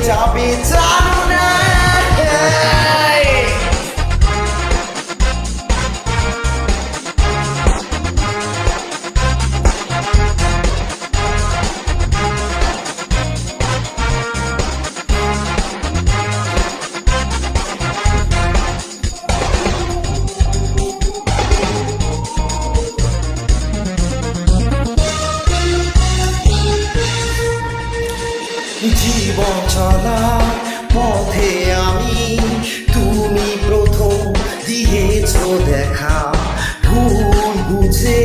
যাবে জানো না। জীবন চলা পথে আমি তুমি প্রথম দিয়েছ দেখা, ভুল বুঝে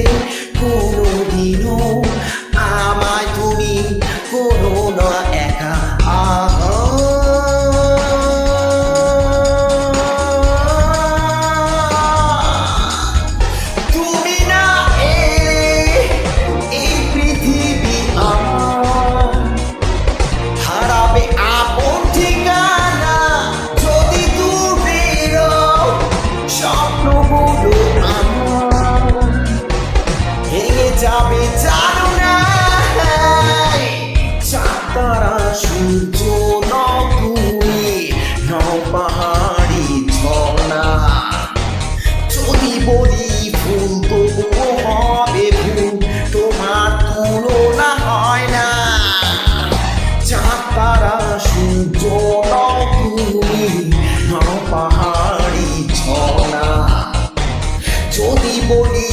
কোনোদিনও আমায় তুমি করো না একা। তুমি না এলে এই পৃথিবী আমার হারাবে আপন ঠিকানা। যদি দূরের স্বপ্নগুলো আমার ভেঙে যাবে জানো না। চাঁদ তারা সূর্য নও তুমি, নও পাহাড়ি ঝর্ণা। যদি বলি ফুল তবুও হবে ভুল, তোমার তুলনা হয় না। চাঁদ তারা সূর্য নও তুমি, নও পাহাড়ি ঝর্ণা। যদি বলি